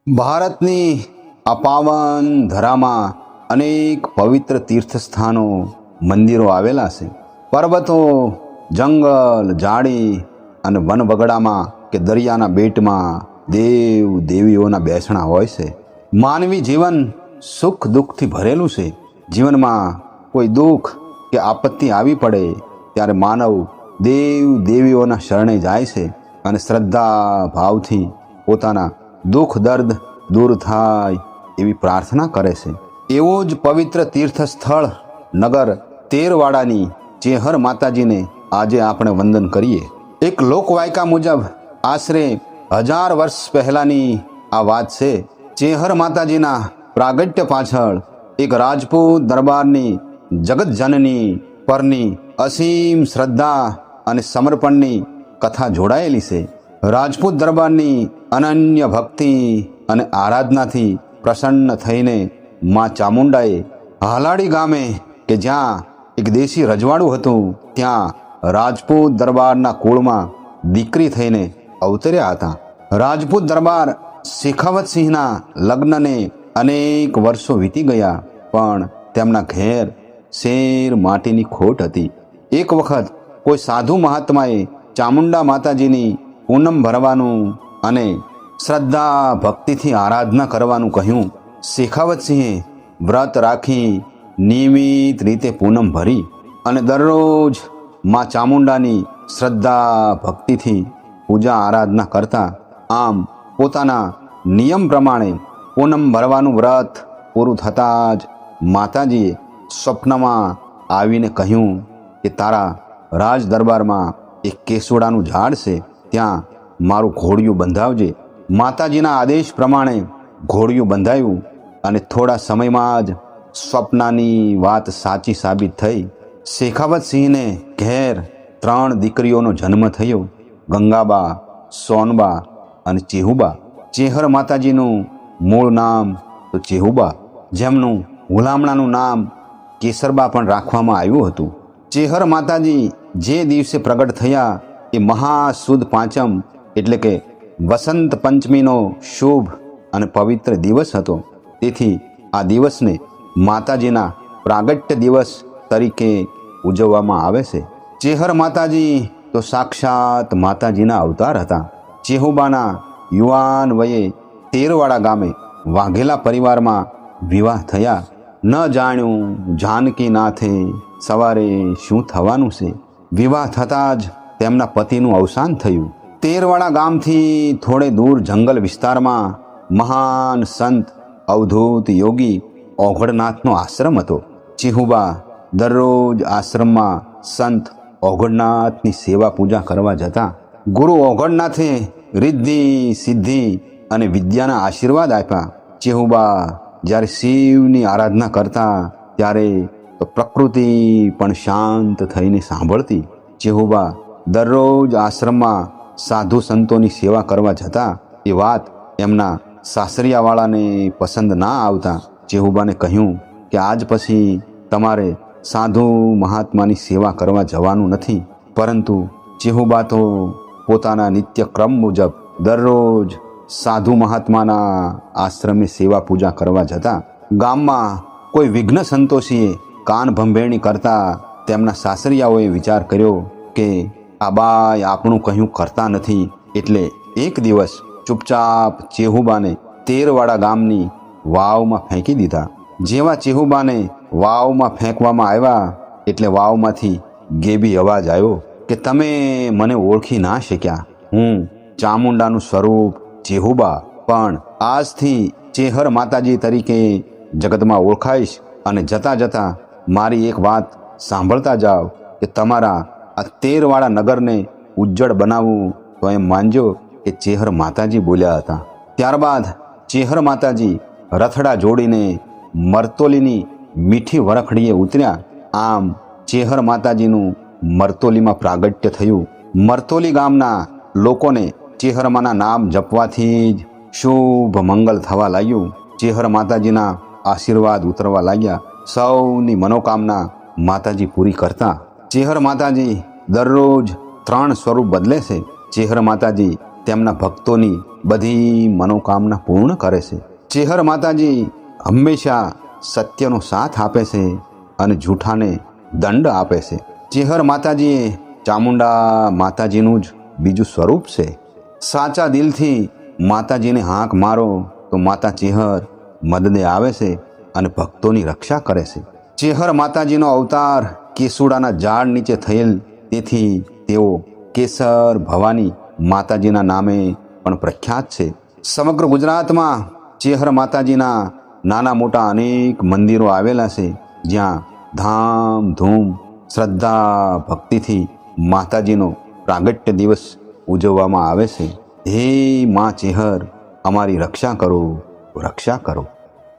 ભારતની આ પાવન ધરામાં અનેક પવિત્ર તીર્થસ્થાનો મંદિરો આવેલા છે. પર્વતો, જંગલ, ઝાડી અને વનવગડામાં કે દરિયાના બેટમાં દેવ દેવીઓના બેસણા હોય છે. માનવી જીવન સુખ દુઃખથી ભરેલું છે. જીવનમાં કોઈ દુઃખ કે આપત્તિ આવી પડે ત્યારે માનવ દેવ દેવીઓના શરણે જાય છે અને શ્રદ્ધા ભાવથી પોતાના દુઃખ દર્દ દૂર થાય એવી પ્રાર્થના કરે છે. એવો જ પવિત્ર તીર્થસ્થળ નગર તેરવાડાની ચેહર માતાજીને આજે આપણે વંદન કરીએ. એક લોકવાયકા મુજબ આશરે 1000 વર્ષ પહેલાંની આ વાત છે. ચેહર માતાજીના પ્રાગટ્ય પાછળ એક રાજપૂત દરબારની જગતજનની પરની અસીમ શ્રદ્ધા અને સમર્પણની કથા જોડાયેલી છે. રાજપૂત દરબારની અનન્ય ભક્તિ અને આરાધનાથી પ્રસન્ન થઈને મા ચામુંડાએ હાલાડી ગામે કે જ્યાં એક દેશી રજવાડું હતું ત્યાં રાજપૂત દરબારના કુળમાં દીકરી થઈને અવતર્યા હતા. રાજપૂત દરબાર શેખાવતસિંહના લગ્નને અનેક વર્ષો વીતી ગયા પણ તેમના ઘેર શેર માટીની ખોટ હતી. એક વખત કોઈ સાધુ મહાત્માએ ચામુંડા માતાજીની પૂનમ ભરવાનું અને શ્રદ્ધા ભક્તિથી આરાધના કરવાનું કહ્યું. શેખાવતસિંહે વ્રત રાખી નિયમિત રીતે પૂનમ ભરી અને દરરોજ મા ચામુંડાની શ્રદ્ધા ભક્તિથી પૂજા આરાધના કરતા. આમ પોતાના નિયમ પ્રમાણે પૂનમ ભરવાનું વ્રત પૂરું થતાં જ માતાજીએ સ્વપ્નમાં આવીને કહ્યું કે તારા રાજ દરબારમાં એક કેસુડાનું ઝાડ છે, ત્યાં મારું ઘોડિયું બંધાવજે. માતાજીના આદેશ પ્રમાણે ઘોડિયું બંધાયું અને થોડા સમયમાં જ સ્વપ્નાની વાત સાચી સાબિત થઈ. શેખાવતસિંહને ઘેર 3 દીકરીઓનો જન્મ થયો: ગંગાબા, સોનબા અને ચેહુબા. ચેહર માતાજીનું મૂળ નામ તો ચેહુબા, જેમનું હુલામણાનું નામ કેસરબા પણ રાખવામાં આવ્યું હતું. ચેહર માતાજી જે દિવસે પ્રગટ થયા એ મહાસુદ પાંચમ એટલે કે વસંત પંચમીનો શુભ અને પવિત્ર દિવસ હતો. તેથી આ દિવસને માતાજીના પ્રાગટ્ય દિવસ તરીકે ઉજવવામાં આવે છે. ચેહર માતાજી તો સાક્ષાત માતાજીના અવતાર હતા. ચેહુબાના યુવાન વયે તેરવાડા ગામે વાઘેલા પરિવારમાં વિવાહ થયા. ન જાણ્યું જાનકીનાથે સવારે શું થવાનું છે. વિવાહ થતાં જ તેમના પતિનું અવસાન થયું. તેરવાડા ગામથી થોડે દૂર જંગલ વિસ્તારમાં મહાન સંત અવધૂત યોગી ઓઘડનાથનો આશ્રમ હતો. ચેહુબા દરરોજ આશ્રમમાં સંત ઓઘડનાથની સેવા પૂજા કરવા જતા. ગુરુ ઓઘડનાથે રિદ્ધિ સિદ્ધિ અને વિદ્યાના આશીર્વાદ આપ્યા. ચેહુબા જ્યારે શિવની આરાધના કરતા ત્યારે તો પ્રકૃતિ પણ શાંત થઈને સાંભળતી. ચેહુબા દરરોજ આશ્રમમાં સાધુ સંતોની સેવા કરવા જતા. એ વાત એમના સાસરિયાવાળાને પસંદ ના આવતા. ચેહુબાને કહ્યું કે આજ પછી તમારે સાધુ મહાત્માની સેવા કરવા જવાનું નથી. પરંતુ ચેહુબા તો પોતાના નિત્યક્રમ મુજબ દરરોજ સાધુ મહાત્માના આશ્રમે સેવા પૂજા કરવા જતા. ગામમાં કોઈ વિઘ્ન સંતોષીએ કાન ભંભેરણી કરતા તેમના સાસરિયાઓએ વિચાર કર્યો કે આ બાઈ આપણું કહ્યું કરતા નથી, એટલે એક દિવસ ચૂપચાપ ચેહુબાને તેરવાડા ગામની વાવમાં ફેંકી દીધા. જેવા ચેહુબાને વાવમાં ફેંકવામાં આવ્યા એટલે વાવમાંથી ગેબી અવાજ આવ્યો કે તમે મને ઓળખી ના શક્યા. હું ચામુંડાનું સ્વરૂપ ચેહુબા પણ આજથી ચેહર માતાજી તરીકે જગતમાં ઓળખાઈશ અને જતાં જતાં મારી એક વાત સાંભળતા જાઓ કે તમારા આ તેરવાડા નગરને ઉજ્જળ બનાવવું તો એમ માનજો કે ચેહર માતાજી બોલ્યા હતા. ત્યારબાદ ચેહર માતાજી રથડા જોડીને મરતોલીની મીઠી વરખડીએ ઉતર્યા. આમ ચેહર માતાજીનું મરતોલીમાં પ્રાગટ્ય થયું. મરતોલી ગામના લોકોને ચેહરમાના નામ જપવાથી જ શુભ મંગલ થવા લાગ્યું. ચેહર માતાજીના આશીર્વાદ ઉતરવા લાગ્યા. સૌની મનોકામના માતાજી પૂરી કરતા. ચેહર માતાજી દરરોજ 3 સ્વરૂપ બદલે છે. ચેહર માતાજી તેમના ભક્તોની બધી મનોકામના પૂર્ણ કરે છે. ચેહર માતાજી હંમેશા સત્યનો સાથ આપે છે અને જૂઠાને દંડ આપે છે. ચેહર માતાજી એ ચામુંડા માતાજીનું જ બીજું સ્વરૂપ છે. સાચા દિલથી માતાજીને હાંક મારો તો માતા ચેહર મદદે આવે છે અને ભક્તોની રક્ષા કરે છે. ચેહર માતાજીનો અવતાર કેસુડાના ઝાડ નીચે થયેલ, તેથી તેઓ કેસર ભવાની માતાજીના નામે પણ પ્રખ્યાત છે. સમગ્ર ગુજરાતમાં ચેહર માતાજીના નાના મોટા અનેક મંદિરો આવેલા છે, જ્યાં ધામધૂમ શ્રદ્ધા ભક્તિથી માતાજીનો પ્રાગટ્ય દિવસ ઉજવવામાં આવે છે. હે મા ચેહર, અમારી રક્ષા કરો, રક્ષા કરો.